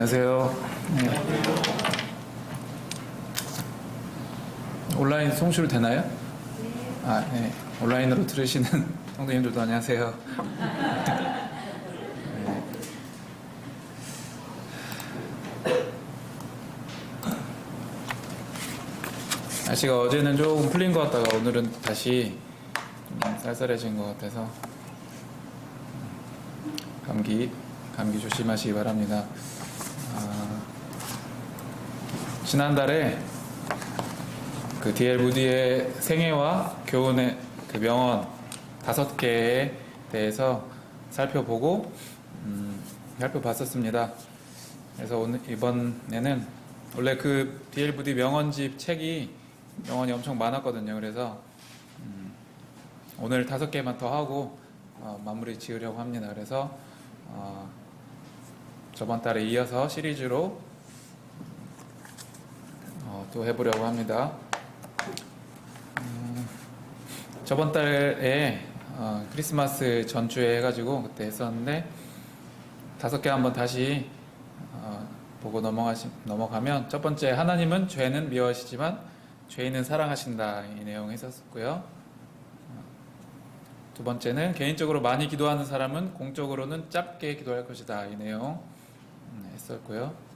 안녕하세요. 온라인 송출 되나요? 네. 온라인으로 들으시는 성도님들도 안녕하세요. 네. 날씨가 어제는 조금 풀린 것 같다가 오늘은 다시 좀 쌀쌀해진 것 같아서 감기 조심하시기 바랍니다. 지난달에 그 D.L. 무디의 생애와 교훈의 그 명언 5개에 대해서 살펴봤었습니다. 그래서 이번에는 원래 그 D.L. 무디 명언집 책이 명언이 엄청 많았거든요. 그래서 오늘 5개만 더 하고 마무리 지으려고 합니다. 그래서 저번 달에 이어서 시리즈로 또 해보려고 합니다. 저번 달에 크리스마스 전주에 해가지고 그때 했었는데 5개 한번 다시 보고 넘어가면, 첫 번째, 하나님은 죄는 미워하시지만 죄인은 사랑하신다, 이 내용 했었고요. 두 번째는 개인적으로 많이 기도하는 사람은 공적으로는 짧게 기도할 것이다, 이 내용 했었고요.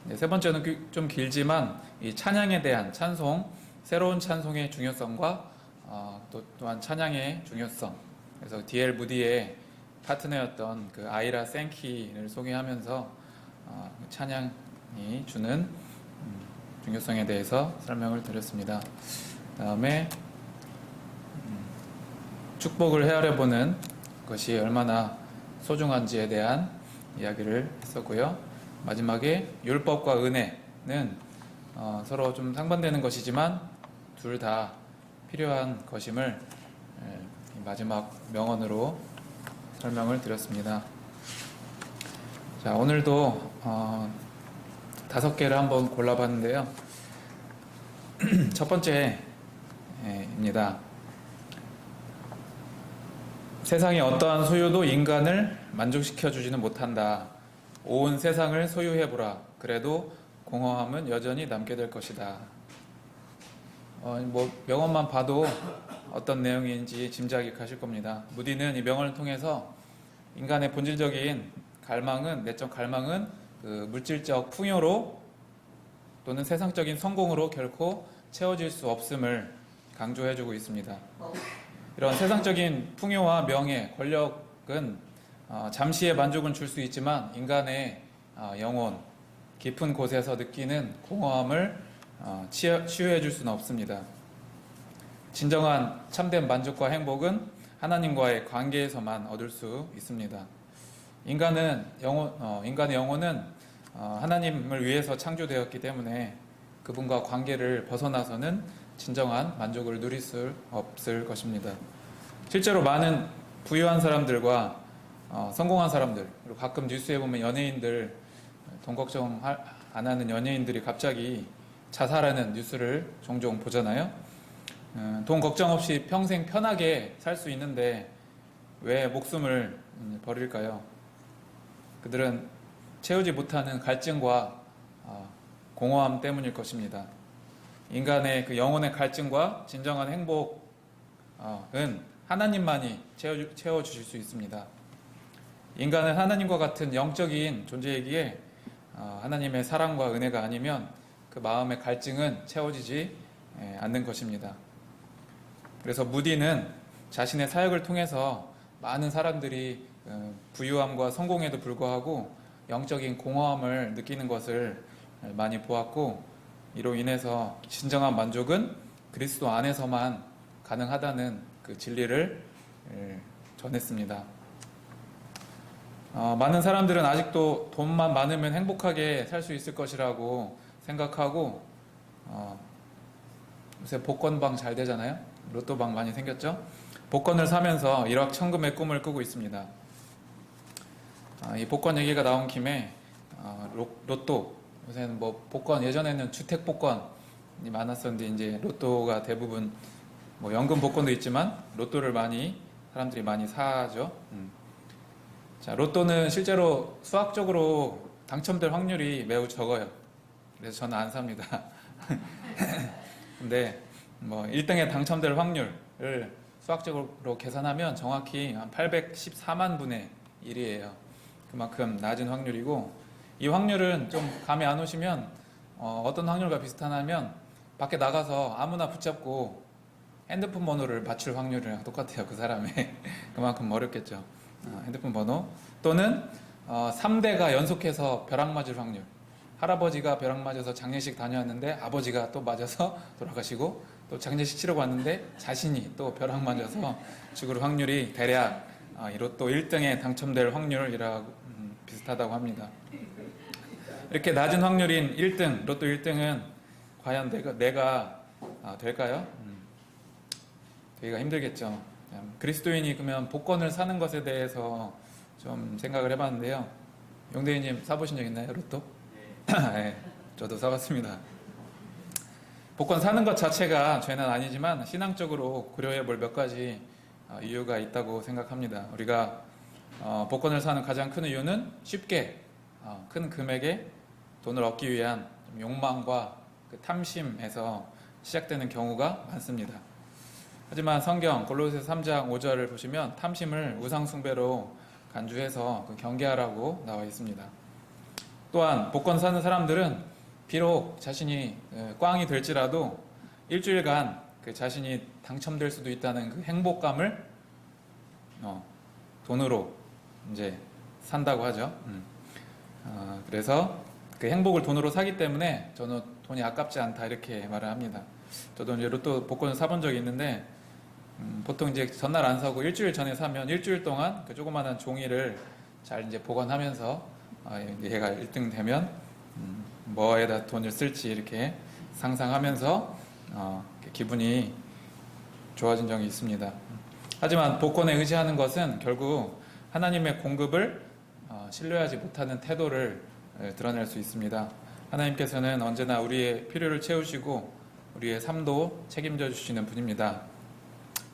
네, 세 번째는 좀 길지만 이 찬양에 대한 찬송, 새로운 찬송의 중요성과 또한 찬양의 중요성, 그래서 D.L. 무디의 파트너였던 그 아이라 생키를 소개하면서 찬양이 주는 중요성에 대해서 설명을 드렸습니다. 다음에 축복을 헤아려보는 것이 얼마나 소중한지에 대한 이야기를 했었고요. 마지막에 율법과 은혜는 서로 좀 상반되는 것이지만 둘 다 필요한 것임을 마지막 명언으로 설명을 드렸습니다. 자, 오늘도 5개를 한번 골라봤는데요. 첫 번째입니다. 세상의 어떠한 소유도 인간을 만족시켜주지는 못한다. 온 세상을 소유해보라. 그래도 공허함은 여전히 남게 될 것이다. 명언만 봐도 어떤 내용인지 짐작이 가실 겁니다. 무디는 이 명언을 통해서 인간의 본질적인 갈망은, 내적 갈망은 그 물질적 풍요로 또는 세상적인 성공으로 결코 채워질 수 없음을 강조해주고 있습니다. 이런 세상적인 풍요와 명예, 권력은 잠시의 만족은 줄 수 있지만 인간의 영혼, 깊은 곳에서 느끼는 공허함을 치유해 줄 수는 없습니다. 진정한 참된 만족과 행복은 하나님과의 관계에서만 얻을 수 있습니다. 인간의 영혼은 하나님을 위해서 창조되었기 때문에 그분과 관계를 벗어나서는 진정한 만족을 누릴 수 없을 것입니다. 실제로 많은 부유한 사람들과 성공한 사람들, 그리고 가끔 뉴스에 보면 연예인들, 돈 걱정 안 하는 연예인들이 갑자기 자살하는 뉴스를 종종 보잖아요. 돈 걱정 없이 평생 편하게 살 수 있는데 왜 목숨을 버릴까요? 그들은 채우지 못하는 갈증과 공허함 때문일 것입니다. 인간의 그 영혼의 갈증과 진정한 행복은 하나님만이 채워주실 수 있습니다. 인간은 하나님과 같은 영적인 존재이기에 하나님의 사랑과 은혜가 아니면 그 마음의 갈증은 채워지지 않는 것입니다. 그래서 무디는 자신의 사역을 통해서 많은 사람들이 부유함과 성공에도 불구하고 영적인 공허함을 느끼는 것을 많이 보았고, 이로 인해서 진정한 만족은 그리스도 안에서만 가능하다는 그 진리를 전했습니다. 많은 사람들은 아직도 돈만 많으면 행복하게 살 수 있을 것이라고 생각하고, 요새 복권방 잘 되잖아요. 로또방 많이 생겼죠. 복권을 사면서 일확천금의 꿈을 꾸고 있습니다. 이 복권 얘기가 나온 김에 로또, 요새는 복권, 예전에는 주택 복권이 많았었는데 이제 로또가 대부분 연금 복권도 있지만 로또를 사람들이 많이 사죠. 자, 로또는 실제로 수학적으로 당첨될 확률이 매우 적어요. 그래서 저는 안 삽니다. 근데 뭐 1등에 당첨될 확률을 수학적으로 계산하면 정확히 한 814만 분의 1이에요. 그만큼 낮은 확률이고, 이 확률은 좀 감이 안 오시면 어떤 확률과 비슷하냐면 밖에 나가서 아무나 붙잡고 핸드폰 번호를 맞출 확률이랑 똑같아요. 그 사람의 그만큼 어렵겠죠. 핸드폰 번호 또는 3대가 연속해서 벼락 맞을 확률. 할아버지가 벼락 맞아서 장례식 다녀왔는데 아버지가 또 맞아서 돌아가시고, 또 장례식 치르고 왔는데 자신이 또 벼락 맞아서 죽을 확률이 대략 또 1등에 당첨될 확률이라고 비슷하다고 합니다. 이렇게 낮은 확률인 1등, 로또 1등은 과연 내가 될까요? 되기가 힘들겠죠. 그리스도인이 그러면 복권을 사는 것에 대해서 좀 생각을 해봤는데요. 용대리님 사보신 적 있나요, 로또? 네, 저도 사봤습니다. 복권 사는 것 자체가 죄는 아니지만 신앙적으로 고려해 볼 몇 가지 이유가 있다고 생각합니다. 우리가 복권을 사는 가장 큰 이유는 쉽게 큰 금액의 돈을 얻기 위한 욕망과 그 탐심에서 시작되는 경우가 많습니다. 하지만 성경 골로새서 3장 5절을 보시면 탐심을 우상 숭배로 간주해서 경계하라고 나와 있습니다. 또한 복권 사는 사람들은 비록 자신이 꽝이 될지라도 일주일간 그 자신이 당첨될 수도 있다는 그 행복감을 돈으로 이제 산다고 하죠. 그래서 그 행복을 돈으로 사기 때문에 저는 돈이 아깝지 않다 이렇게 말을 합니다. 저도 이제 로또 복권을 사본 적이 있는데 보통 이제 전날 안 사고 일주일 전에 사면 일주일 동안 그 조그마한 종이를 잘 이제 보관하면서 얘가 1등 되면 뭐에다 돈을 쓸지 이렇게 상상하면서 기분이 좋아진 적이 있습니다. 하지만 복권에 의지하는 것은 결국 하나님의 공급을 신뢰하지 못하는 태도를 드러낼 수 있습니다. 하나님께서는 언제나 우리의 필요를 채우시고 우리의 삶도 책임져 주시는 분입니다.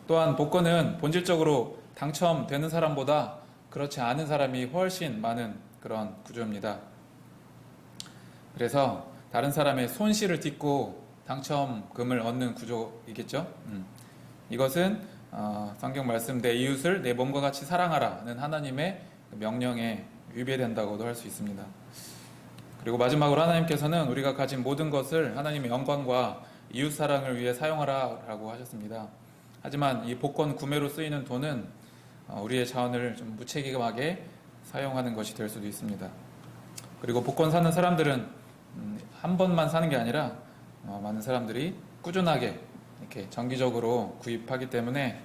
또한 복권은 본질적으로 당첨되는 사람보다 그렇지 않은 사람이 훨씬 많은 그런 구조입니다. 그래서 다른 사람의 손실을 딛고 당첨금을 얻는 구조이겠죠. 이것은 성경 말씀 내 이웃을 내 몸과 같이 사랑하라는 하나님의 명령에 위배된다고도 할 수 있습니다. 그리고 마지막으로 하나님께서는 우리가 가진 모든 것을 하나님의 영광과 이웃 사랑을 위해 사용하라라고 하셨습니다. 하지만 이 복권 구매로 쓰이는 돈은 우리의 자원을 좀 무책임하게 사용하는 것이 될 수도 있습니다. 그리고 복권 사는 사람들은 한 번만 사는 게 아니라 많은 사람들이 꾸준하게 이렇게 정기적으로 구입하기 때문에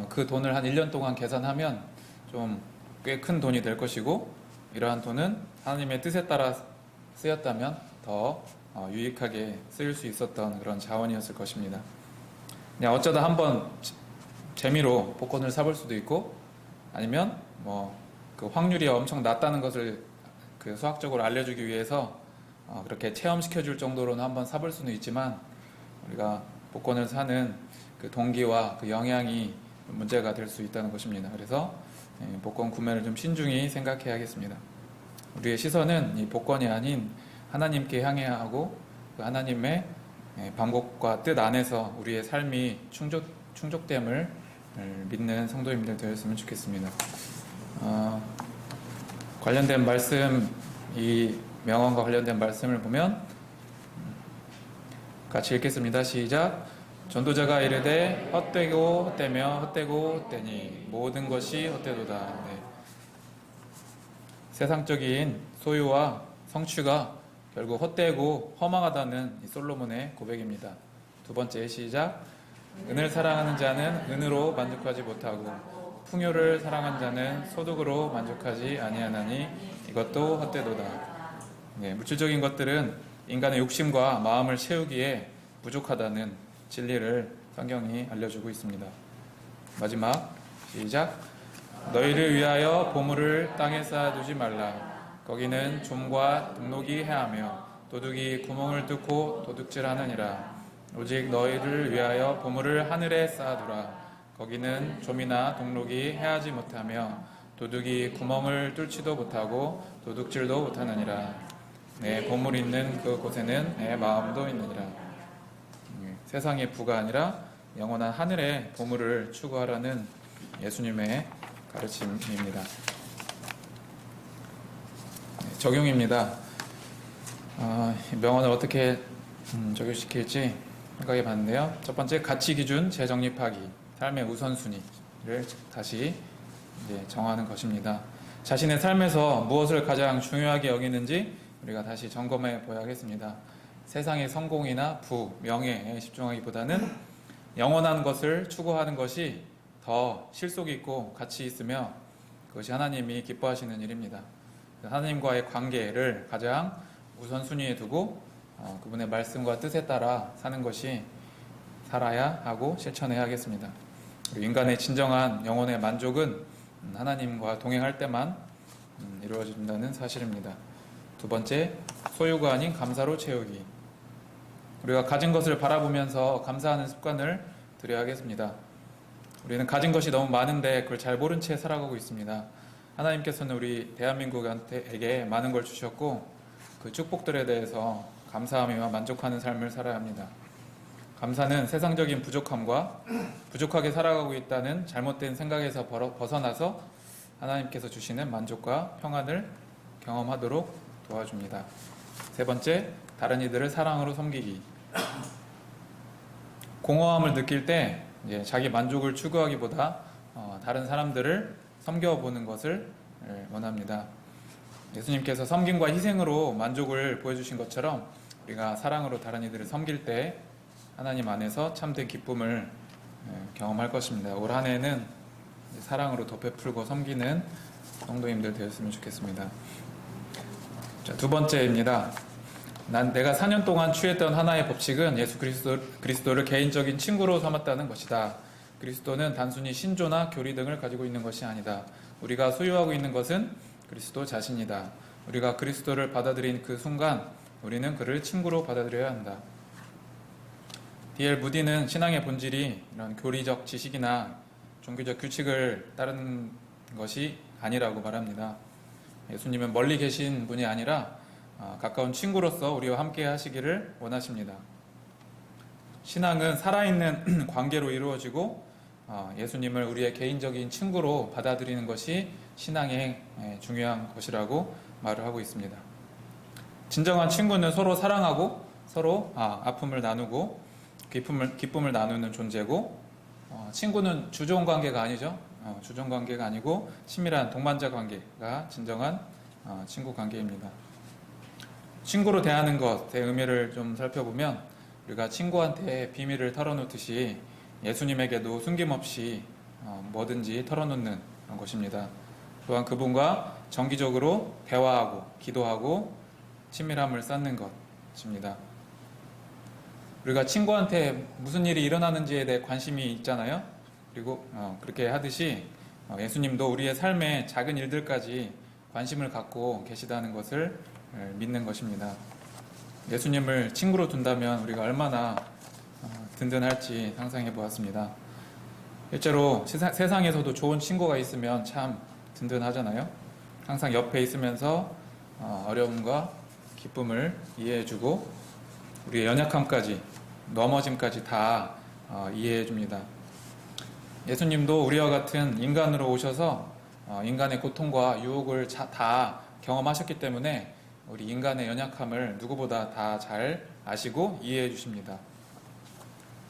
그 돈을 한 1년 동안 계산하면 좀 꽤 큰 돈이 될 것이고, 이러한 돈은 하나님의 뜻에 따라 쓰였다면 더 유익하게 쓰일 수 있었던 그런 자원이었을 것입니다. 그냥 어쩌다 한번 재미로 복권을 사볼 수도 있고, 아니면 그 확률이 엄청 낮다는 것을 그 수학적으로 알려주기 위해서 그렇게 체험시켜 줄 정도로는 한번 사볼 수는 있지만, 우리가 복권을 사는 그 동기와 그 영향이 문제가 될 수 있다는 것입니다. 그래서 복권 구매를 좀 신중히 생각해야겠습니다. 우리의 시선은 이 복권이 아닌 하나님께 향해야 하고, 그 하나님의 방법과 뜻 안에서 우리의 삶이 충족됨을 믿는 성도님들 되었으면 좋겠습니다. 관련된 말씀, 이 명언과 관련된 말씀을 보면 같이 읽겠습니다. 시작. 전도자가 이르되 헛되고 헛되며 헛되고 헛되니 모든 것이 헛되도다. 네. 세상적인 소유와 성취가 결국 헛되고 허망하다는 이 솔로몬의 고백입니다. 두 번째 시작. 은을 사랑하는 자는 은으로 만족하지 못하고 풍요를 사랑하는 자는 소득으로 만족하지 아니하나니 이것도 헛되도다. 네, 물질적인 것들은 인간의 욕심과 마음을 채우기에 부족하다는 진리를 성경이 알려주고 있습니다. 마지막 시작. 너희를 위하여 보물을 땅에 쌓아두지 말라. 거기는 좀과 등록이 해하며 도둑이 구멍을 뚫고 도둑질하느니라. 오직 너희를 위하여 보물을 하늘에 쌓아두라. 거기는 좀이나 동록이 해하지 못하며 도둑이 구멍을 뚫지도 못하고 도둑질도 못하느니라. 내 보물 있는 그 곳에는 내 마음도 있느니라. 세상의 부가 아니라 영원한 하늘의 보물을 추구하라는 예수님의 가르침입니다. 적용입니다. 명언을 어떻게 적용시킬지 생각해 봤는데요. 첫 번째, 가치 기준 재정립하기, 삶의 우선순위를 다시 정하는 것입니다. 자신의 삶에서 무엇을 가장 중요하게 여기는지 우리가 다시 점검해 보야겠습니다. 세상의 성공이나 부, 명예에 집중하기보다는 영원한 것을 추구하는 것이 더 실속 있고 가치 있으며 그것이 하나님이 기뻐하시는 일입니다. 하나님과의 관계를 가장 우선순위에 두고 그분의 말씀과 뜻에 따라 사는 것이 살아야 하고 실천해야 하겠습니다. 인간의 진정한 영혼의 만족은 하나님과 동행할 때만 이루어진다는 사실입니다. 두 번째, 소유가 아닌 감사로 채우기. 우리가 가진 것을 바라보면서 감사하는 습관을 들여야 하겠습니다. 우리는 가진 것이 너무 많은데 그걸 잘 모른 채 살아가고 있습니다. 하나님께서는 우리 대한민국에게 많은 걸 주셨고 그 축복들에 대해서 감사하며 만족하는 삶을 살아야 합니다. 감사는 세상적인 부족함과 부족하게 살아가고 있다는 잘못된 생각에서 벗어나서 하나님께서 주시는 만족과 평안을 경험하도록 도와줍니다. 세 번째, 다른 이들을 사랑으로 섬기기. 공허함을 느낄 때 자기 만족을 추구하기보다 다른 사람들을 섬겨보는 것을 원합니다. 예수님께서 섬김과 희생으로 만족을 보여주신 것처럼 우리가 사랑으로 다른 이들을 섬길 때 하나님 안에서 참된 기쁨을 경험할 것입니다. 올 한 해는 사랑으로 더 베풀고 섬기는 성도님들 되었으면 좋겠습니다. 자, 두 번째입니다. 내가 4년 동안 취했던 하나의 법칙은 예수 그리스도를 개인적인 친구로 삼았다는 것이다. 그리스도는 단순히 신조나 교리 등을 가지고 있는 것이 아니다. 우리가 소유하고 있는 것은 그리스도 자신이다. 우리가 그리스도를 받아들인 그 순간 우리는 그를 친구로 받아들여야 한다. D.L. 무디는 신앙의 본질이 이런 교리적 지식이나 종교적 규칙을 따르는 것이 아니라고 말합니다. 예수님은 멀리 계신 분이 아니라 가까운 친구로서 우리와 함께 하시기를 원하십니다. 신앙은 살아있는 관계로 이루어지고 예수님을 우리의 개인적인 친구로 받아들이는 것이 신앙의 중요한 것이라고 말을 하고 있습니다. 진정한 친구는 서로 사랑하고 서로 아픔을 나누고 기쁨을 나누는 존재고, 친구는 주종 관계가 아니죠. 주종 관계가 아니고 친밀한 동반자 관계가 진정한 친구 관계입니다. 친구로 대하는 것의 의미를 좀 살펴보면 우리가 친구한테 비밀을 털어놓듯이 예수님에게도 숨김없이 뭐든지 털어놓는 것입니다. 또한 그분과 정기적으로 대화하고 기도하고 친밀함을 쌓는 것입니다. 우리가 친구한테 무슨 일이 일어나는지에 대해 관심이 있잖아요. 그리고 그렇게 하듯이 예수님도 우리의 삶의 작은 일들까지 관심을 갖고 계시다는 것을 믿는 것입니다. 예수님을 친구로 둔다면 우리가 얼마나 든든할지 상상해 보았습니다. 실제로 세상에서도 좋은 친구가 있으면 참 든든하잖아요. 항상 옆에 있으면서 어려움과 기쁨을 이해해주고 우리의 연약함까지 넘어짐까지 다 이해해줍니다. 예수님도 우리와 같은 인간으로 오셔서 인간의 고통과 유혹을 다 경험하셨기 때문에 우리 인간의 연약함을 누구보다 다 잘 아시고 이해해 주십니다.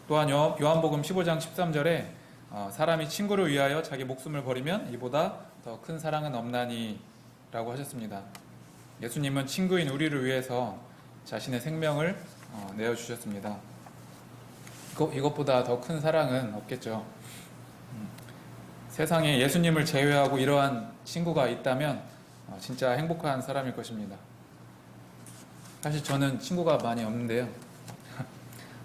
또한 요한복음 15장 13절에 사람이 친구를 위하여 자기 목숨을 버리면 이보다 더 큰 사랑은 없나니 라고 하셨습니다. 예수님은 친구인 우리를 위해서 자신의 생명을 내어주셨습니다. 이것보다 더 큰 사랑은 없겠죠. 세상에 예수님을 제외하고 이러한 친구가 있다면 진짜 행복한 사람일 것입니다. 사실 저는 친구가 많이 없는데요.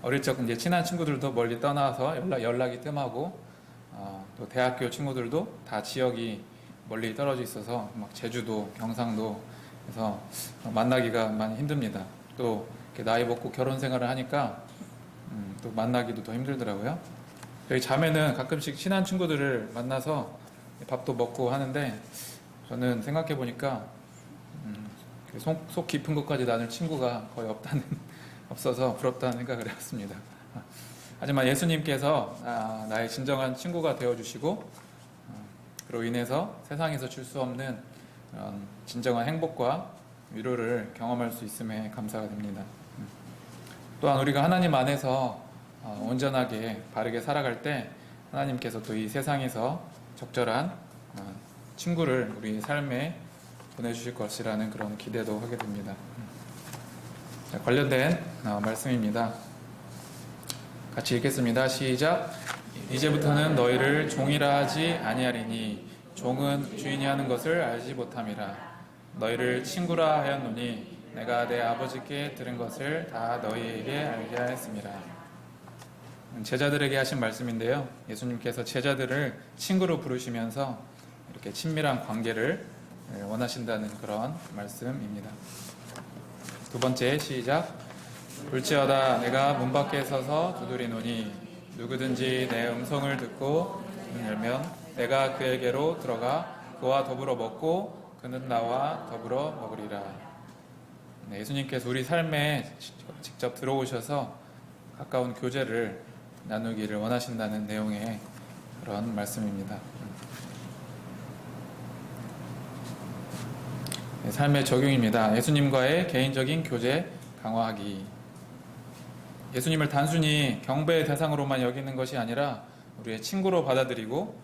어릴 적 이제 친한 친구들도 멀리 떠나서 연락이 뜸하고 또 대학교 친구들도 다 지역이 멀리 떨어져 있어서 막 제주도, 경상도 그래서 만나기가 많이 힘듭니다. 또 이렇게 나이 먹고 결혼 생활을 하니까 또 만나기도 더 힘들더라고요. 저희 자매는 가끔씩 친한 친구들을 만나서 밥도 먹고 하는데 저는 생각해 보니까 속 깊은 것까지 나눌 친구가 거의 없어서 부럽다는 생각을 해봤습니다. 하지만 예수님께서 나의 진정한 친구가 되어주시고 그로 인해서 세상에서 줄 수 없는 진정한 행복과 위로를 경험할 수 있음에 감사가 됩니다. 또한 우리가 하나님 안에서 온전하게 바르게 살아갈 때 하나님께서 또 이 세상에서 적절한 친구를 우리 삶에 보내주실 것이라는 그런 기대도 하게 됩니다. 자, 관련된 말씀입니다. 같이 읽겠습니다. 시작. 이제부터는 너희를 종이라 하지 아니하리니 종은 주인이 하는 것을 알지 못함이라. 너희를 친구라 하였노니 내가 내 아버지께 들은 것을 다 너희에게 알게 하였습니다. 제자들에게 하신 말씀인데요. 예수님께서 제자들을 친구로 부르시면서 이렇게 친밀한 관계를 원하신다는 그런 말씀입니다. 두 번째 시작. 볼지어다 내가 문 밖에 서서 두드리노니 누구든지 내 음성을 듣고 문을 열면 내가 그에게로 들어가 그와 더불어 먹고 그는 나와 더불어 먹으리라. 네, 예수님께서 우리 삶에 직접 들어오셔서 가까운 교제를 나누기를 원하신다는 내용의 그런 말씀입니다. 네, 삶의 적용입니다. 예수님과의 개인적인 교제 강화하기. 예수님을 단순히 경배의 대상으로만 여기는 것이 아니라 우리의 친구로 받아들이고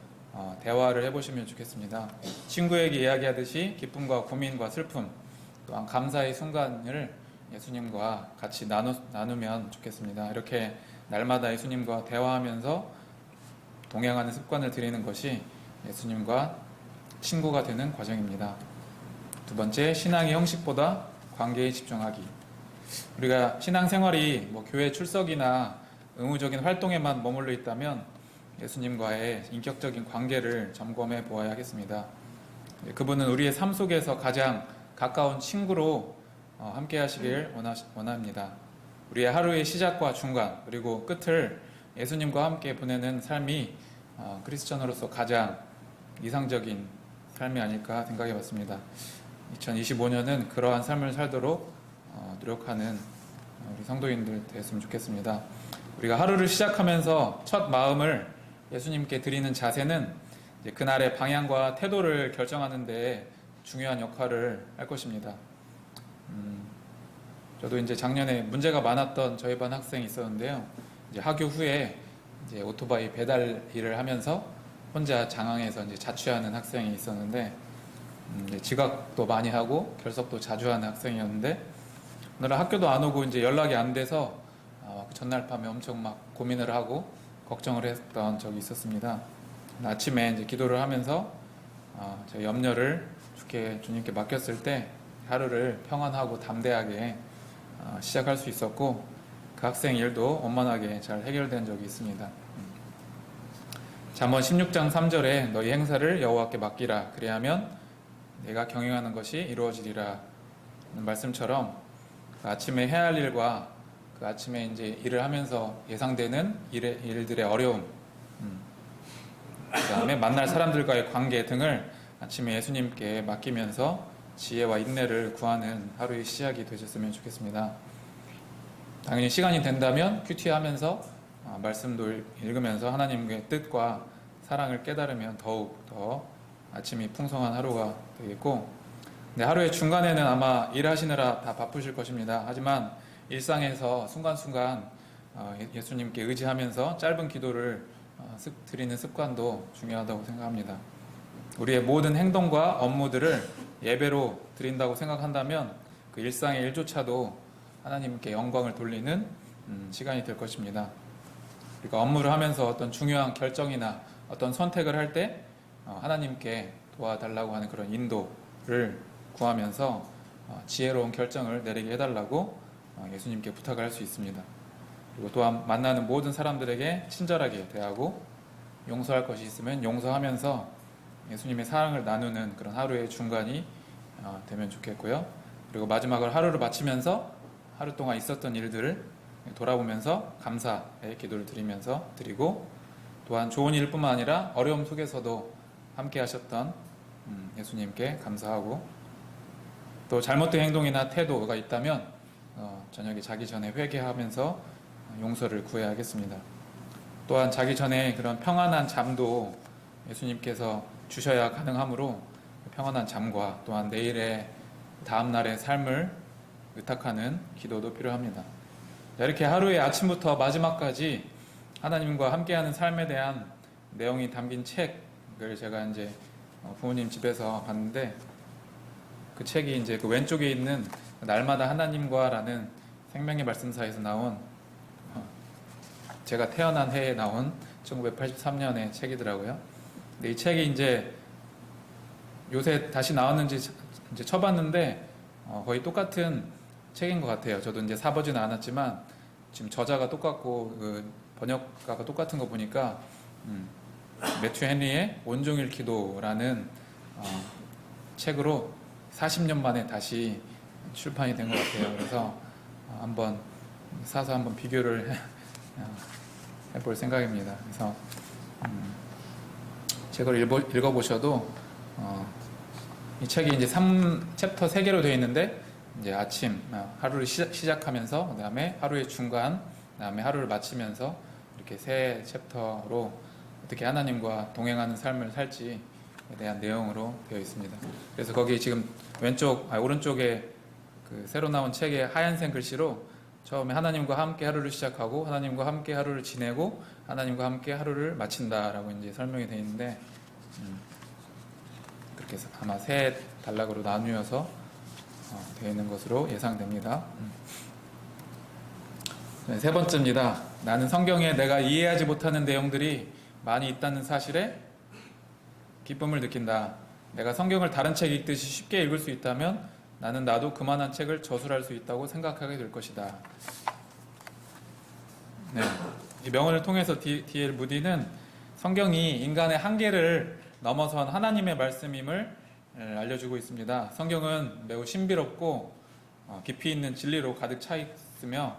대화를 해보시면 좋겠습니다. 친구에게 이야기하듯이 기쁨과 고민과 슬픔 또한 감사의 순간을 예수님과 같이 나누면 좋겠습니다. 이렇게 날마다 예수님과 대화하면서 동행하는 습관을 들이는 것이 예수님과 친구가 되는 과정입니다. 두 번째, 신앙의 형식보다 관계에 집중하기. 우리가 신앙생활이 교회 출석이나 의무적인 활동에만 머물러 있다면 예수님과의 인격적인 관계를 점검해 보아야 하겠습니다. 그분은 우리의 삶 속에서 가장 가까운 친구로 함께 하시길 원합니다. 우리의 하루의 시작과 중간 그리고 끝을 예수님과 함께 보내는 삶이 크리스천으로서 가장 이상적인 삶이 아닐까 생각해 봤습니다. 2025년은 그러한 삶을 살도록 노력하는 우리 성도인들 됐으면 좋겠습니다. 우리가 하루를 시작하면서 첫 마음을 예수님께 드리는 자세는 이제 그날의 방향과 태도를 결정하는 데 중요한 역할을 할 것입니다. 저도 이제 작년에 문제가 많았던 저희 반 학생이 있었는데요. 이제 학교 후에 이제 오토바이 배달 일을 하면서 혼자 장항에서 이제 자취하는 학생이 있었는데 지각도 많이 하고 결석도 자주 하는 학생이었는데 오늘은 학교도 안 오고 이제 연락이 안 돼서 전날 밤에 엄청 막 고민을 하고 걱정을 했던 적이 있었습니다. 아침에 이제 기도를 하면서 제 염려를 주님께 맡겼을 때 하루를 평안하고 담대하게 시작할 수 있었고 그 학생 일도 원만하게 잘 해결된 적이 있습니다. 잠언 16장 3절에 너희 행사를 여호와께 맡기라 그리하면 내가 경영하는 것이 이루어지리라 는 말씀처럼 그 아침에 해야 할 일과 그 아침에 이제 일을 하면서 예상되는 일들의 어려움, 그 다음에 만날 사람들과의 관계 등을 아침에 예수님께 맡기면서 지혜와 인내를 구하는 하루의 시작이 되셨으면 좋겠습니다. 당연히 시간이 된다면 큐티하면서 말씀도 읽으면서 하나님의 뜻과 사랑을 깨달으면 더욱 더 아침이 풍성한 하루가 되겠고, 근데 하루의 중간에는 아마 일하시느라 다 바쁘실 것입니다. 하지만 일상에서 순간순간 예수님께 의지하면서 짧은 기도를 드리는 습관도 중요하다고 생각합니다. 우리의 모든 행동과 업무들을 예배로 드린다고 생각한다면 그 일상의 일조차도 하나님께 영광을 돌리는 시간이 될 것입니다. 그러니까 업무를 하면서 어떤 중요한 결정이나 어떤 선택을 할 때 하나님께 도와달라고 하는 그런 인도를 구하면서 지혜로운 결정을 내리게 해달라고 예수님께 부탁을 할 수 있습니다. 그리고 또한 만나는 모든 사람들에게 친절하게 대하고 용서할 것이 있으면 용서하면서 예수님의 사랑을 나누는 그런 하루의 중간이 되면 좋겠고요. 그리고 마지막으로 하루를 마치면서 하루 동안 있었던 일들을 돌아보면서 감사의 기도를 드리고 또한 좋은 일뿐만 아니라 어려움 속에서도 함께 하셨던 예수님께 감사하고 또 잘못된 행동이나 태도가 있다면 저녁에 자기 전에 회개하면서 용서를 구해야겠습니다. 또한 자기 전에 그런 평안한 잠도 예수님께서 주셔야 가능하므로 평안한 잠과 또한 내일의 다음날의 삶을 의탁하는 기도도 필요합니다. 이렇게 하루의 아침부터 마지막까지 하나님과 함께하는 삶에 대한 내용이 담긴 책을 제가 이제 부모님 집에서 봤는데, 그 책이 이제 그 왼쪽에 있는 날마다 하나님과라는 생명의 말씀사에서 나온, 제가 태어난 해에 나온 1983년의 책이더라고요. 근데 이 책이 이제 요새 다시 나왔는지 이제 쳐봤는데 거의 똑같은 책인 것 같아요. 저도 이제 사보지는 않았지만 지금 저자가 똑같고 그 번역가가 똑같은 거 보니까 매튜 헨리의 온종일 기도라는 책으로 40년 만에 다시 출판이 된 것 같아요. 그래서 한번 사서 한번 비교를 해볼 생각입니다. 그래서 책을 읽어보셔도 이 책이 이제 3챕터 3개로 되어 있는데, 이제 아침 하루를 시작하면서, 그 다음에 하루의 중간, 그 다음에 하루를 마치면서 이렇게 3챕터로 어떻게 하나님과 동행하는 삶을 살지에 대한 내용으로 되어 있습니다. 그래서 거기 지금 오른쪽에 그 새로 나온 책에 하얀색 글씨로 처음에 하나님과 함께 하루를 시작하고 하나님과 함께 하루를 지내고 하나님과 함께 하루를 마친다라고 이제 설명이 되어 있는데, 그렇게 해서 아마 3단락으로 나누어서 되어 있는 것으로 예상됩니다. 네, 3번째입니다. 나는 성경에 내가 이해하지 못하는 내용들이 많이 있다는 사실에 기쁨을 느낀다. 내가 성경을 다른 책 읽듯이 쉽게 읽을 수 있다면 나도 그만한 책을 저술할 수 있다고 생각하게 될 것이다. 네, 이 명언을 통해서 D.L. 무디는 성경이 인간의 한계를 넘어선 하나님의 말씀임을 알려주고 있습니다. 성경은 매우 신비롭고 깊이 있는 진리로 가득 차 있으며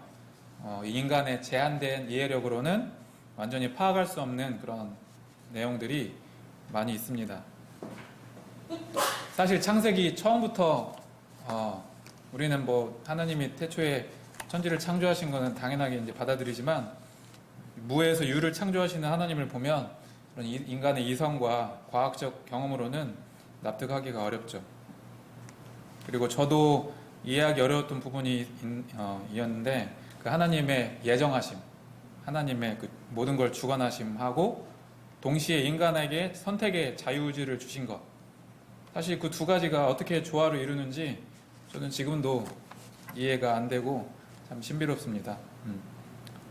이 인간의 제한된 이해력으로는 완전히 파악할 수 없는 그런 내용들이 많이 있습니다. 사실 창세기 처음부터 우리는 뭐 하나님이 태초에 천지를 창조하신 것은 당연하게 이제 받아들이지만, 무에서 유를 창조하시는 하나님을 보면 그런 인간의 이성과 과학적 경험으로는 납득하기가 어렵죠. 그리고 저도 이해하기 어려웠던 부분이 이었는데, 그 하나님의 예정하심, 하나님의 그 모든 걸 주관하심하고 동시에 인간에게 선택의 자유의지를 주신 것, 사실 그 두 가지가 어떻게 조화를 이루는지 저는 지금도 이해가 안 되고 참 신비롭습니다.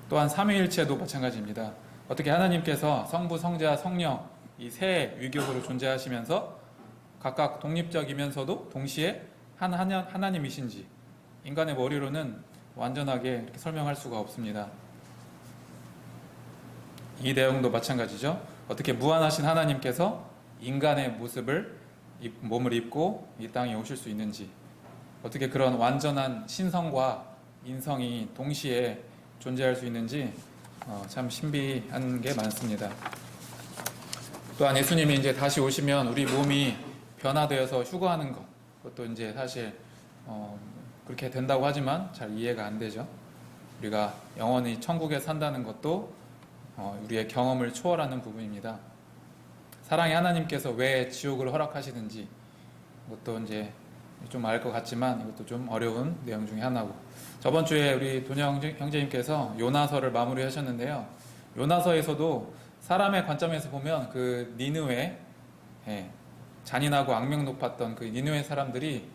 또한 삼위일체도 마찬가지입니다. 어떻게 하나님께서 성부, 성자, 성령 이 세 위격으로 존재하시면서 각각 독립적이면서도 동시에 하나님이신지 인간의 머리로는 완전하게 이렇게 설명할 수가 없습니다. 이 내용도 마찬가지죠. 어떻게 무한하신 하나님께서 인간의 몸을 입고 이 땅에 오실 수 있는지, 어떻게 그런 완전한 신성과 인성이 동시에 존재할 수 있는지 참 신비한 게 많습니다. 또한 예수님이 이제 다시 오시면 우리 몸이 변화되어서 휴거하는 것, 그것도 이제 사실 그렇게 된다고 하지만 잘 이해가 안 되죠. 우리가 영원히 천국에 산다는 것도 우리의 경험을 초월하는 부분입니다. 사랑의 하나님께서 왜 지옥을 허락하시는지 그것도 이제 좀 알 것 같지만 이것도 좀 어려운 내용 중에 하나고, 저번 주에 우리 돈영 형제님께서 요나서를 마무리하셨는데요. 요나서에서도 사람의 관점에서 보면 그 니느웨, 잔인하고 악명 높았던 그 니느웨 사람들이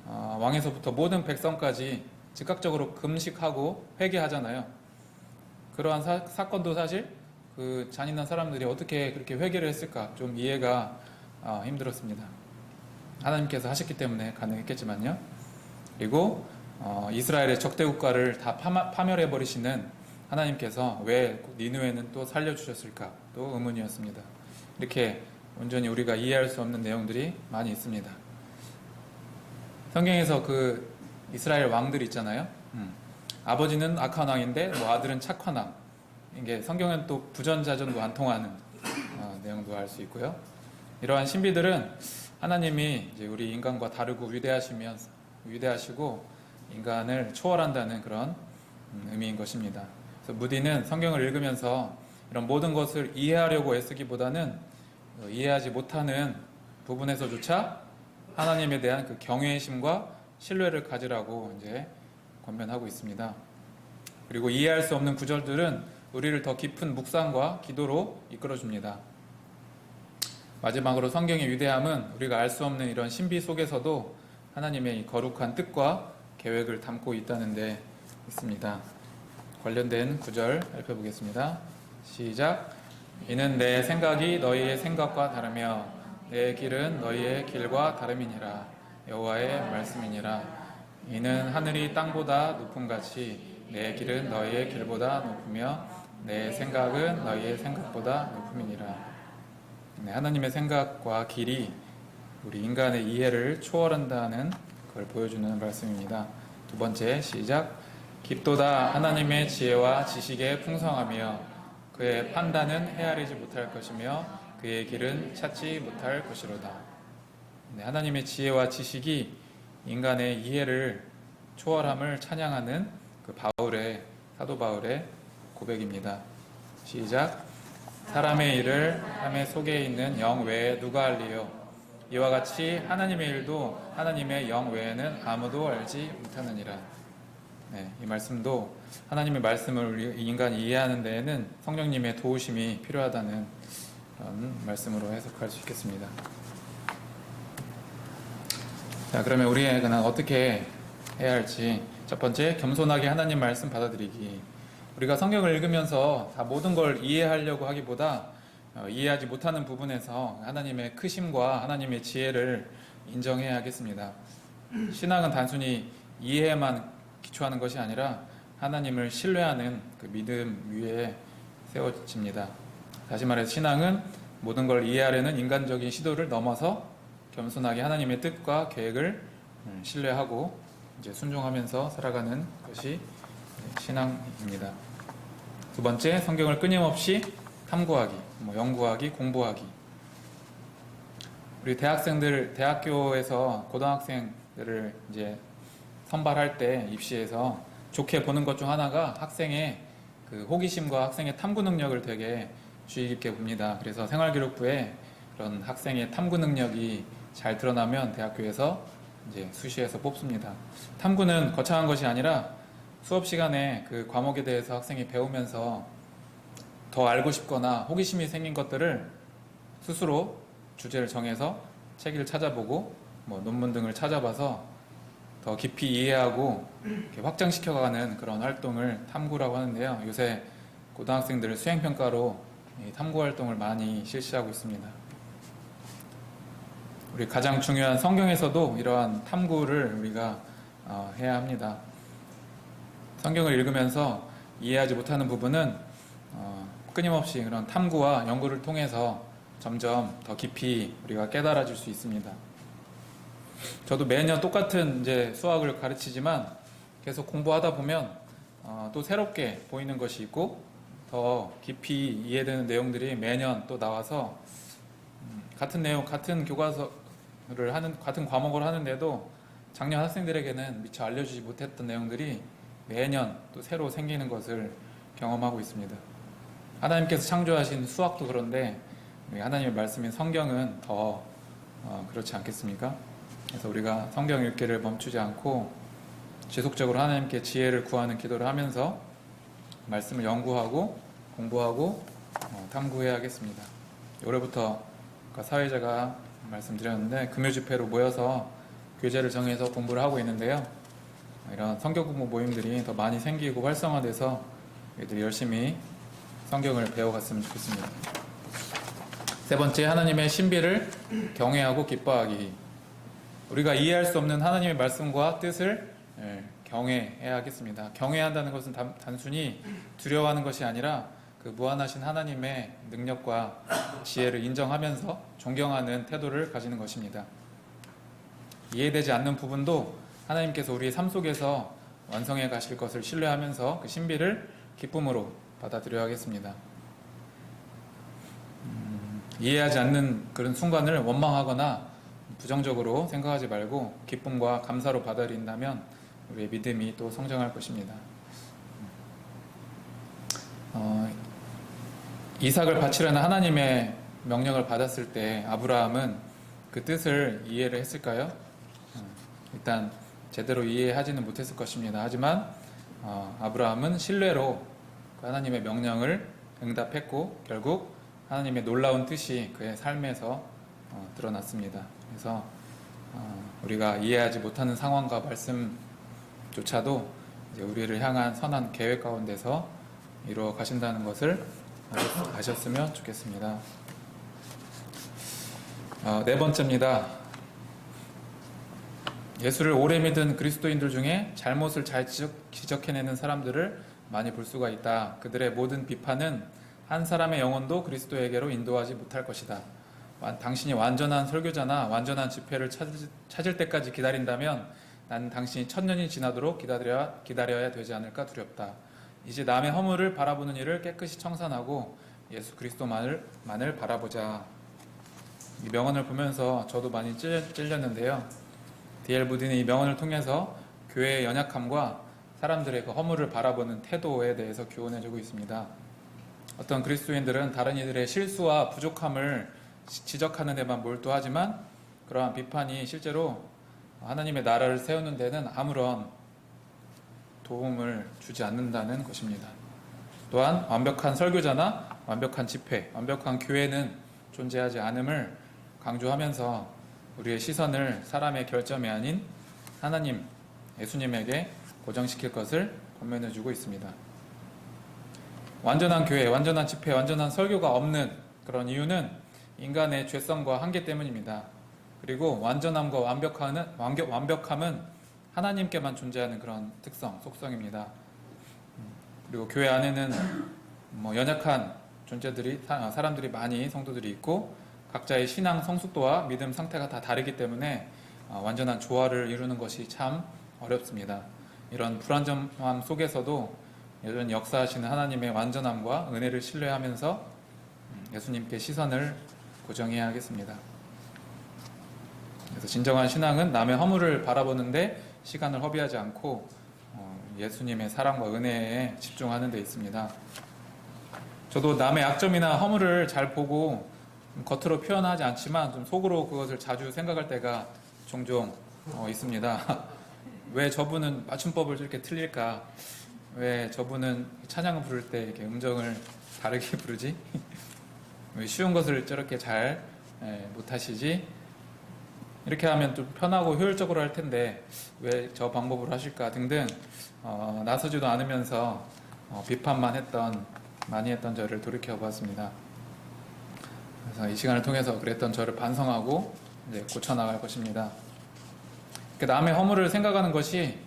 왕에서부터 모든 백성까지 즉각적으로 금식하고 회개하잖아요. 그러한 사건도 사실 그 잔인한 사람들이 어떻게 그렇게 회개를 했을까 좀 이해가 힘들었습니다. 하나님께서 하셨기 때문에 가능했겠지만요. 그리고 이스라엘의 적대 국가를 다 파멸해 버리시는 하나님께서 왜 니느웨는 또 살려주셨을까 또 의문이었습니다. 이렇게 온전히 우리가 이해할 수 없는 내용들이 많이 있습니다. 성경에서 그 이스라엘 왕들 있잖아요. 아버지는 악한 왕인데 뭐 아들은 착한 왕. 이게 성경은 또 부전자전도 안 통하는 내용도 알 수 있고요. 이러한 신비들은 하나님이 이제 우리 인간과 다르고 위대하시면 위대하시고 인간을 초월한다는 그런 의미인 것입니다. 그래서 무디는 성경을 읽으면서 이런 모든 것을 이해하려고 애쓰기보다는 이해하지 못하는 부분에서조차 하나님에 대한 그 경외심과 신뢰를 가지라고 이제 권면하고 있습니다. 그리고 이해할 수 없는 구절들은 우리를 더 깊은 묵상과 기도로 이끌어줍니다. 마지막으로 성경의 위대함은 우리가 알 수 없는 이런 신비 속에서도 하나님의 거룩한 뜻과 계획을 담고 있다는 데 있습니다. 관련된 구절 살펴보겠습니다. 시작. 이는 내 생각이 너희의 생각과 다르며 내 길은 너희의 길과 다름이니라. 여호와의 말씀이니라. 이는 하늘이 땅보다 높음같이 내 길은 너희의 길보다 높으며 내 생각은 너희의 생각보다 높음이니라. 하나님의 생각과 길이 우리 인간의 이해를 초월한다는 걸 보여주는 말씀입니다. 두 번째, 시작. 깊도다 하나님의 지혜와 지식의 풍성하며 그의 판단은 헤아리지 못할 것이며 그의 길은 찾지 못할 것이로다. 하나님의 지혜와 지식이 인간의 이해를 초월함을 찬양하는 그 사도 바울의 고백입니다. 시작. 사람의 일을 사람의 속에 있는 영 외에 누가 알리요? 이와 같이 하나님의 일도 하나님의 영 외에는 아무도 알지 못하느니라. 이 말씀도 하나님의 말씀을 우리 인간이 이해하는 데에는 성령님의 도우심이 필요하다는 그런 말씀으로 해석할 수 있겠습니다. 자, 그러면 우리는 어떻게 해야 할지. 첫 번째, 겸손하게 하나님 말씀 받아들이기. 우리가 성경을 읽으면서 다 모든 걸 이해하려고 하기보다 이해하지 못하는 부분에서 하나님의 크심과 하나님의 지혜를 인정해야겠습니다. 신앙은 단순히 이해에만 기초하는 것이 아니라 하나님을 신뢰하는 그 믿음 위에 세워집니다. 다시 말해서 신앙은 모든 걸 이해하려는 인간적인 시도를 넘어서 겸손하게 하나님의 뜻과 계획을 신뢰하고 이제 순종하면서 살아가는 것이 신앙입니다. 두 번째, 성경을 끊임없이 탐구하기, 연구하기, 공부하기. 우리 대학교에서 고등학생들을 이제 선발할 때 입시에서 좋게 보는 것 중 하나가 학생의 그 호기심과 학생의 탐구 능력을 되게 주의 깊게 봅니다. 그래서 생활기록부에 그런 학생의 탐구 능력이 잘 드러나면 대학교에서 이제 수시에서 뽑습니다. 탐구는 거창한 것이 아니라 수업 시간에 그 과목에 대해서 학생이 배우면서 더 알고 싶거나 호기심이 생긴 것들을 스스로 주제를 정해서 책을 찾아보고 논문 등을 찾아봐서 더 깊이 이해하고 이렇게 확장시켜가는 그런 활동을 탐구라고 하는데요. 요새 고등학생들 수행평가로 이 탐구 활동을 많이 실시하고 있습니다. 우리 가장 중요한 성경에서도 이러한 탐구를 우리가 해야 합니다. 성경을 읽으면서 이해하지 못하는 부분은 끊임없이 그런 탐구와 연구를 통해서 점점 더 깊이 우리가 깨달아질 수 있습니다. 저도 매년 똑같은 이제 수학을 가르치지만 계속 공부하다 보면 또 새롭게 보이는 것이 있고 더 깊이 이해되는 내용들이 매년 또 나와서 같은 내용, 같은 교과서를 같은 과목을 하는데도 작년 학생들에게는 미처 알려주지 못했던 내용들이 매년 또 새로 생기는 것을 경험하고 있습니다. 하나님께서 창조하신 수학도 그런데 하나님의 말씀인 성경은 더 그렇지 않겠습니까? 그래서 우리가 성경 읽기를 멈추지 않고 지속적으로 하나님께 지혜를 구하는 기도를 하면서 말씀을 연구하고 공부하고 탐구해야겠습니다. 올해부터 사회자가 말씀드렸는데 금요집회로 모여서 교재를 정해서 공부를 하고 있는데요. 이런 성경 공부 모임들이 더 많이 생기고 활성화돼서 애들이 열심히 성경을 배워갔으면 좋겠습니다. 세 번째, 하나님의 신비를 경외하고 기뻐하기. 우리가 이해할 수 없는 하나님의 말씀과 뜻을 경외해야 하겠습니다. 경외한다는 것은 단순히 두려워하는 것이 아니라 그 무한하신 하나님의 능력과 지혜를 인정하면서 존경하는 태도를 가지는 것입니다. 이해되지 않는 부분도 하나님께서 우리의 삶 속에서 완성해 가실 것을 신뢰하면서 그 신비를 기쁨으로 받아들여야 하겠습니다. 이해하지 않는 그런 순간을 원망하거나 부정적으로 생각하지 말고 기쁨과 감사로 받아들인다면 우리의 믿음이 또 성장할 것입니다. 이삭을 바치려는 하나님의 명령을 받았을 때 아브라함은 그 뜻을 이해를 했을까요? 일단 제대로 이해하지는 못했을 것입니다. 하지만 아브라함은 신뢰로 하나님의 명령을 응답했고 결국 하나님의 놀라운 뜻이 그의 삶에서 드러났습니다. 그래서 우리가 이해하지 못하는 상황과 말씀조차도 이제 우리를 향한 선한 계획 가운데서 이루어 가신다는 것을 아셨으면 좋겠습니다. 네 번째입니다. 예수를 오래 믿은 그리스도인들 중에 잘못을 잘 지적해내는 사람들을 많이 볼 수가 있다. 그들의 모든 비판은 한 사람의 영혼도 그리스도에게로 인도하지 못할 것이다. 당신이 완전한 설교자나 완전한 집회를 찾을 때까지 기다린다면 나는 당신이 1000년이 지나도록 기다려야 되지 않을까 두렵다. 이제 남의 허물을 바라보는 일을 깨끗이 청산하고 예수 그리스도만을 바라보자. 이 명언을 보면서 저도 많이 찔렸는데요. D.L. 무디는 이 명언을 통해서 교회의 연약함과 사람들의 그 허물을 바라보는 태도에 대해서 교훈해주고 있습니다. 어떤 그리스도인들은 다른 이들의 실수와 부족함을 지적하는 데만 몰두하지만 그러한 비판이 실제로 하나님의 나라를 세우는 데는 아무런 도움을 주지 않는다는 것입니다. 또한 완벽한 설교자나 완벽한 집회, 완벽한 교회는 존재하지 않음을 강조하면서 우리의 시선을 사람의 결점이 아닌 하나님, 예수님에게 고정시킬 것을 권면해주고 있습니다. 완전한 교회, 완전한 집회, 완전한 설교가 없는 그런 이유는 인간의 죄성과 한계 때문입니다. 그리고 완전함과 완벽함은 하나님께만 존재하는 그런 특성, 속성입니다. 그리고 교회 안에는 연약한 존재들이, 사람들이 많이 성도들이 있고 각자의 신앙 성숙도와 믿음 상태가 다 다르기 때문에 완전한 조화를 이루는 것이 참 어렵습니다. 이런 불완전함 속에서도 여전히 역사하시는 하나님의 완전함과 은혜를 신뢰하면서 예수님께 시선을 고정해야 하겠습니다. 그래서 진정한 신앙은 남의 허물을 바라보는데 시간을 허비하지 않고 예수님의 사랑과 은혜에 집중하는 데 있습니다. 저도 남의 약점이나 허물을 잘 보고 겉으로 표현하지 않지만 좀 속으로 그것을 자주 생각할 때가 종종 있습니다. 왜 저분은 맞춤법을 저렇게 틀릴까? 왜 저분은 찬양을 부를 때 이렇게 음정을 다르게 부르지? 왜 쉬운 것을 저렇게 잘 못하시지? 이렇게 하면 좀 편하고 효율적으로 할 텐데 왜 저 방법으로 하실까? 등등 나서지도 않으면서 비판만 많이 했던 저를 돌이켜보았습니다. 그래서 이 시간을 통해서 그랬던 저를 반성하고 이제 고쳐나갈 것입니다. 남의 허물을 생각하는 것이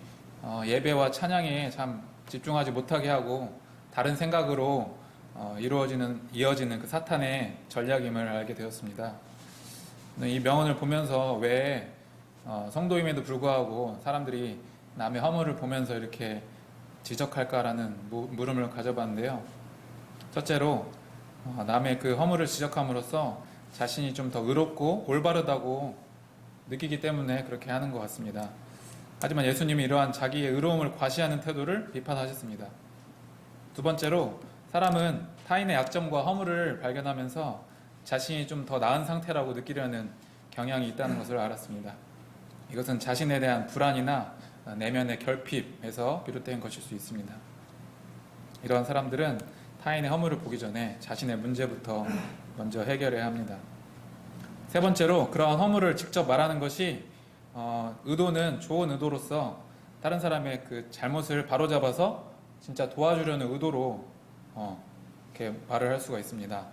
예배와 찬양에 참 집중하지 못하게 하고 다른 생각으로 이어지는 그 사탄의 전략임을 알게 되었습니다. 이 명언을 보면서 왜 성도임에도 불구하고 사람들이 남의 허물을 보면서 이렇게 지적할까라는 물음을 가져봤는데요. 첫째로 남의 그 허물을 지적함으로써 자신이 좀 더 의롭고 올바르다고 느끼기 때문에 그렇게 하는 것 같습니다. 하지만 예수님이 이러한 자기의 의로움을 과시하는 태도를 비판하셨습니다. 두 번째로 사람은 타인의 약점과 허물을 발견하면서 자신이 좀 더 나은 상태라고 느끼려는 경향이 있다는 것을 알았습니다. 이것은 자신에 대한 불안이나 내면의 결핍에서 비롯된 것일 수 있습니다. 이러한 사람들은 타인의 허물을 보기 전에 자신의 문제부터 먼저 해결해야 합니다. 세 번째로 그러한 허물을 직접 말하는 것이 의도는 좋은 의도로서 다른 사람의 그 잘못을 바로잡아서 진짜 도와주려는 의도로 이렇게 말을 할 수가 있습니다.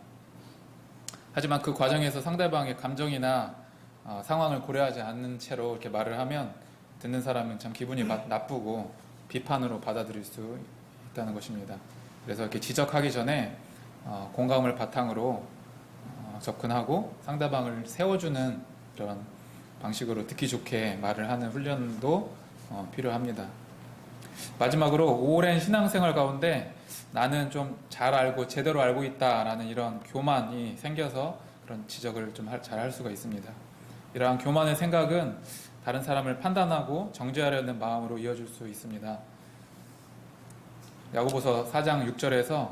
하지만 그 과정에서 상대방의 감정이나 상황을 고려하지 않는 채로 이렇게 말을 하면 듣는 사람은 참 기분이 나쁘고 비판으로 받아들일 수 있다는 것입니다. 그래서 이렇게 지적하기 전에 공감을 바탕으로 접근하고 상대방을 세워주는 그런 방식으로 듣기 좋게 말을 하는 훈련도 필요합니다. 마지막으로 오랜 신앙생활 가운데 나는 좀 잘 알고 제대로 알고 있다라는 이런 교만이 생겨서 그런 지적을 좀 잘 할 수가 있습니다. 이러한 교만의 생각은 다른 사람을 판단하고 정죄하려는 마음으로 이어질 수 있습니다. 야고보서 4장 6절에서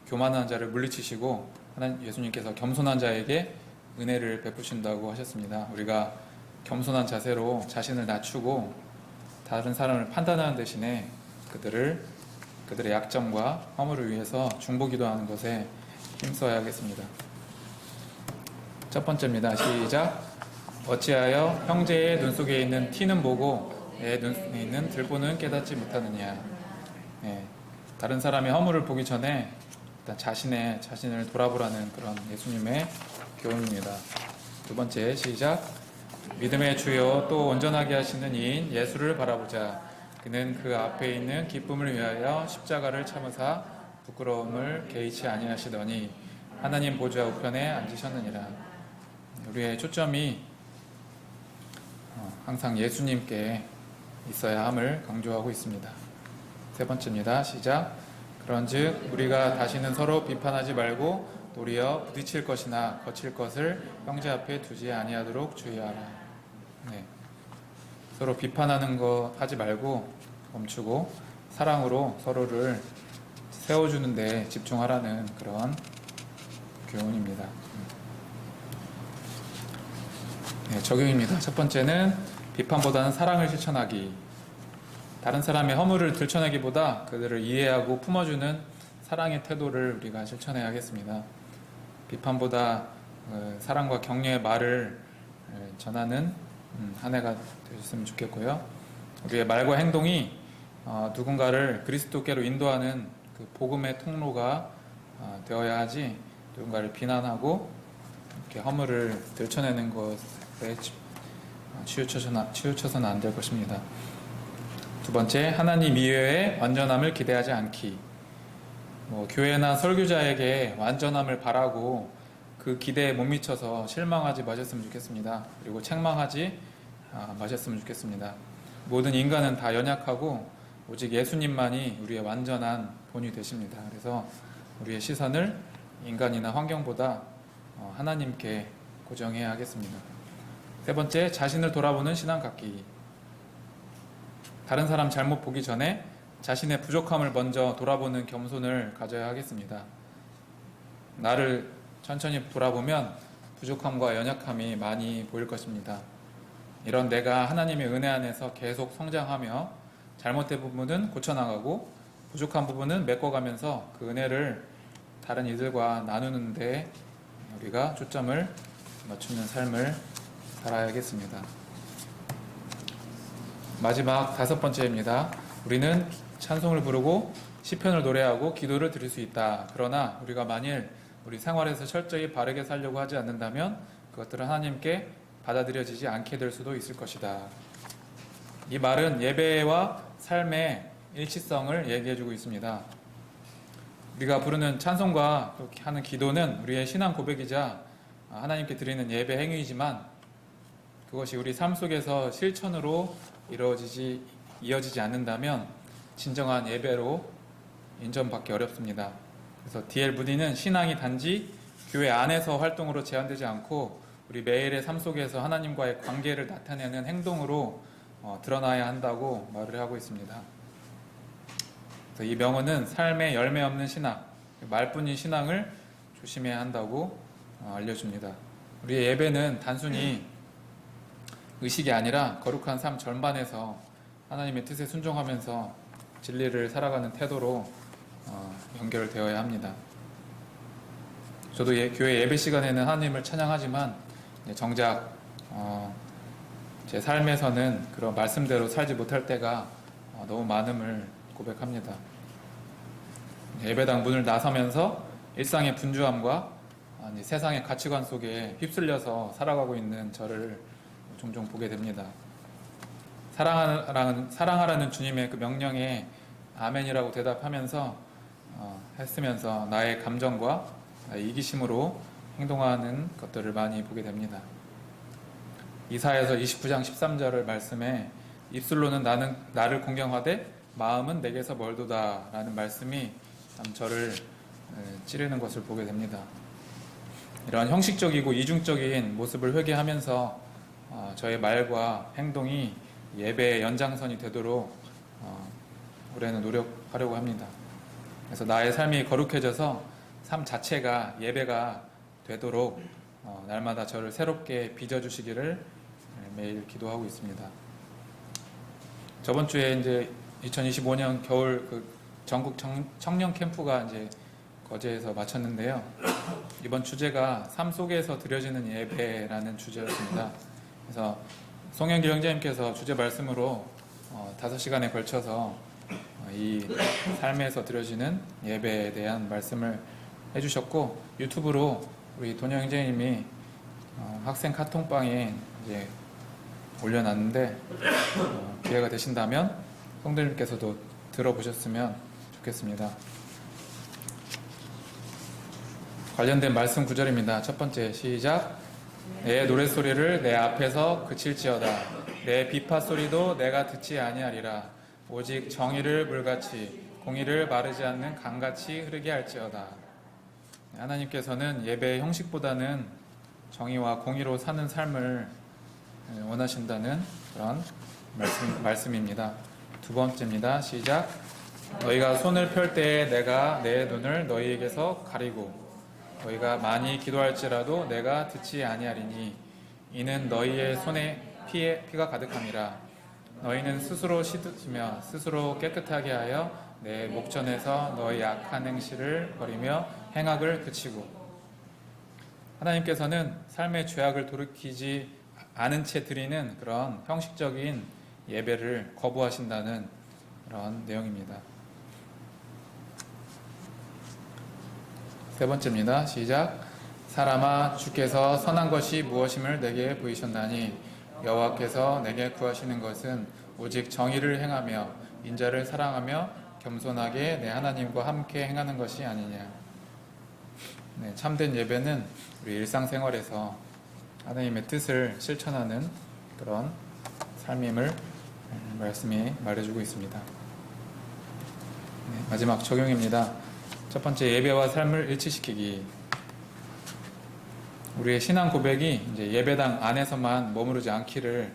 교만한 자를 물리치시고 하나님 예수님께서 겸손한 자에게 은혜를 베푸신다고 하셨습니다. 우리가 겸손한 자세로 자신을 낮추고 다른 사람을 판단하는 대신에 그들의 약점과 허물을 위해서 중보기도하는 것에 힘써야 하겠습니다. 첫 번째입니다. 시작. 어찌하여 형제의 눈 속에 있는 티는 보고 내 눈에 있는 들보는 깨닫지 못하느냐. 네, 다른 사람의 허물을 보기 전에 일단 자신을 돌아보라는 그런 예수님의 교훈입니다. 두 번째, 시작. 믿음의 주요 또 온전하게 하시는 이인 예수를 바라보자. 그는 그 앞에 있는 기쁨을 위하여 십자가를 참으사 부끄러움을 개의치 아니하시더니 하나님 보좌 우편에 앉으셨느니라. 우리의 초점이 항상 예수님께 있어야 함을 강조하고 있습니다. 세 번째입니다. 시작. 그런즉 우리가 다시는 서로 비판하지 말고 도리어 부딪힐 것이나 거칠 것을 형제 앞에 두지 아니하도록 주의하라. 네. 서로 비판하는 거 하지 말고 멈추고 사랑으로 서로를 세워주는 데 집중하라는 그런 교훈입니다. 네, 적용입니다. 첫 번째는 비판보다는 사랑을 실천하기. 다른 사람의 허물을 들춰내기보다 그들을 이해하고 품어주는 사랑의 태도를 우리가 실천해야겠습니다. 비판보다 사랑과 격려의 말을 전하는 한 해가 되셨으면 좋겠고요. 우리의 말과 행동이 누군가를 그리스도께로 인도하는 그 복음의 통로가 되어야 하지, 누군가를 비난하고 이렇게 허물을 들춰내는 것에 치우쳐서는 안 될 것입니다. 두 번째, 하나님 이외에 완전함을 기대하지 않기. 교회나 설교자에게 완전함을 바라고 그 기대에 못 미쳐서 실망하지 마셨으면 좋겠습니다. 그리고 책망하지 마셨으면 좋겠습니다. 모든 인간은 다 연약하고 오직 예수님만이 우리의 완전한 본이 되십니다. 그래서 우리의 시선을 인간이나 환경보다 하나님께 고정해야 하겠습니다. 세 번째, 자신을 돌아보는 신앙 갖기. 다른 사람 잘못 보기 전에 자신의 부족함을 먼저 돌아보는 겸손을 가져야 하겠습니다. 나를 천천히 돌아보면 부족함과 연약함이 많이 보일 것입니다. 이런 내가 하나님의 은혜 안에서 계속 성장하며 잘못된 부분은 고쳐나가고 부족한 부분은 메꿔가면서 그 은혜를 다른 이들과 나누는 데 우리가 초점을 맞추는 삶을 살아야겠습니다. 마지막 다섯 번째입니다. 우리는 찬송을 부르고 시편을 노래하고 기도를 드릴 수 있다. 그러나 우리가 만일 우리 생활에서 철저히 바르게 살려고 하지 않는다면 그것들은 하나님께 받아들여지지 않게 될 수도 있을 것이다. 이 말은 예배와 삶의 일치성을 얘기해주고 있습니다. 우리가 부르는 찬송과 하는 기도는 우리의 신앙 고백이자 하나님께 드리는 예배 행위이지만 그것이 우리 삶 속에서 실천으로 이어지지 않는다면 진정한 예배로 인정받기 어렵습니다. 그래서 D.L. 무디는 신앙이 단지 교회 안에서 활동으로 제한되지 않고 우리 매일의 삶 속에서 하나님과의 관계를 나타내는 행동으로 드러나야 한다고 말을 하고 있습니다. 그래서 이 명언은 삶의 열매 없는 신앙, 말뿐인 신앙을 조심해야 한다고 알려줍니다. 우리의 예배는 단순히 의식이 아니라 거룩한 삶 전반에서 하나님의 뜻에 순종하면서 진리를 살아가는 태도로 연결되어야 합니다. 저도 교회 예배 시간에는 하나님을 찬양하지만 정작 제 삶에서는 그런 말씀대로 살지 못할 때가 너무 많음을 고백합니다. 예배당 문을 나서면서 일상의 분주함과 세상의 가치관 속에 휩쓸려서 살아가고 있는 저를 종종 보게 됩니다. 사랑하라는 주님의 그 명령에 아멘이라고 대답하면서 했으면서 나의 감정과 나의 이기심으로 행동하는 것들을 많이 보게 됩니다. 이사야서 29장 13절을 말씀에 입술로는 나를 공경하되 마음은 내게서 멀도다 라는 말씀이 참 저를 찌르는 것을 보게 됩니다. 이런 형식적이고 이중적인 모습을 회개하면서 저의 말과 행동이 예배의 연장선이 되도록 올해는 노력하려고 합니다. 그래서 나의 삶이 거룩해져서 삶 자체가 예배가 되도록 날마다 저를 새롭게 빚어주시기를 매일 기도하고 있습니다. 저번 주에 이제 2025년 겨울 전국 청년 캠프가 이제 거제에서 마쳤는데요. 이번 주제가 삶 속에서 드려지는 예배라는 주제였습니다. 그래서 송영길 형제님께서 주제 말씀으로 5시간에 걸쳐서 이 삶에서 드려지는 예배에 대한 말씀을 해주셨고, 유튜브로 우리 돈영 형제님이 학생 카톡방에 이제 올려놨는데 기회가 되신다면 성도님께서도 들어보셨으면 좋겠습니다. 관련된 말씀 구절입니다. 첫 번째, 시작. 내 노랫소리를 내 앞에서 그칠지어다. 내 비파 소리도 내가 듣지 아니하리라. 오직 정의를 물같이 공의를 마르지 않는 강같이 흐르게 할지어다. 하나님께서는 예배의 형식보다는 정의와 공의로 사는 삶을 원하신다는 그런 말씀입니다. 두 번째입니다. 시작. 너희가 손을 펼 때에 내가 내 눈을 너희에게서 가리고 너희가 많이 기도할지라도 내가 듣지 아니하리니 이는 너희의 손에 피가 가득함이라. 너희는 스스로 씻으며 스스로 깨끗하게 하여 내 목전에서 너희 악한 행실을 버리며 행악을 그치고. 하나님께서는 삶의 죄악을 돌이키지 않은 채 드리는 그런 형식적인 예배를 거부하신다는 그런 내용입니다. 세 번째입니다. 시작. 사람아, 주께서 선한 것이 무엇임을 내게 보이셨나니 여호와께서 내게 구하시는 것은 오직 정의를 행하며 인자를 사랑하며 겸손하게 내 하나님과 함께 행하는 것이 아니냐. 네, 참된 예배는 우리 일상생활에서 하나님의 뜻을 실천하는 그런 삶임을 말씀이 말해주고 있습니다. 네, 마지막 적용입니다. 첫 번째, 예배와 삶을 일치시키기. 우리의 신앙 고백이 이제 예배당 안에서만 머무르지 않기를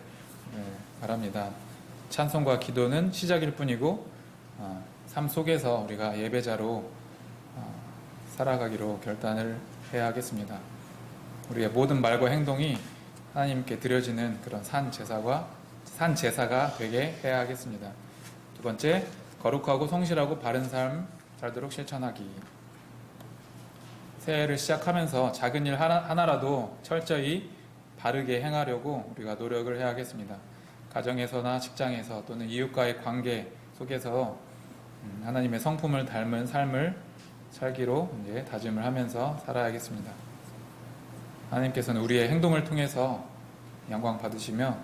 바랍니다. 찬송과 기도는 시작일 뿐이고 삶 속에서 우리가 예배자로 살아가기로 결단을 해야 하겠습니다. 우리의 모든 말과 행동이 하나님께 드려지는 그런 산 제사가 되게 해야 하겠습니다. 두 번째, 거룩하고 성실하고 바른 삶 살도록 실천하기. 새해를 시작하면서 작은 일 하나라도 철저히 바르게 행하려고 우리가 노력을 해야 하겠습니다. 가정에서나 직장에서 또는 이웃과의 관계 속에서 하나님의 성품을 닮은 삶을 살기로 이제 다짐을 하면서 살아야겠습니다. 하나님께서는 우리의 행동을 통해서 영광 받으시며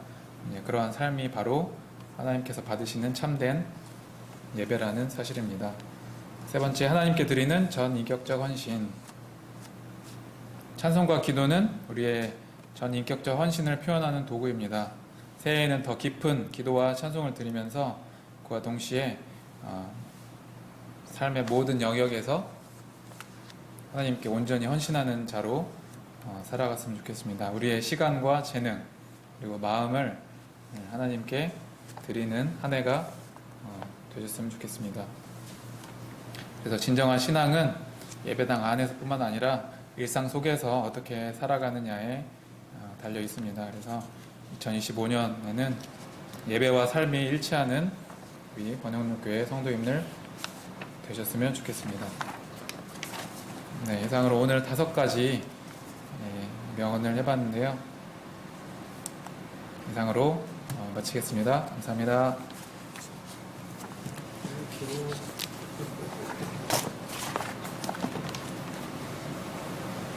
그러한 삶이 바로 하나님께서 받으시는 참된 예배라는 사실입니다. 세 번째, 하나님께 드리는 전인격적 헌신. 찬송과 기도는 우리의 전인격적 헌신을 표현하는 도구입니다. 새해에는 더 깊은 기도와 찬송을 드리면서 그와 동시에 삶의 모든 영역에서 하나님께 온전히 헌신하는 자로 살아갔으면 좋겠습니다. 우리의 시간과 재능 그리고 마음을 하나님께 드리는 한 해가 되셨으면 좋겠습니다. 그래서 진정한 신앙은 예배당 안에서뿐만 아니라 일상 속에서 어떻게 살아가느냐에 달려 있습니다. 그래서 2025년에는 예배와 삶이 일치하는 우리 권영록교회 성도님들 되셨으면 좋겠습니다. 네, 이상으로 오늘 5가지 명언을 해봤는데요. 이상으로 마치겠습니다. 감사합니다.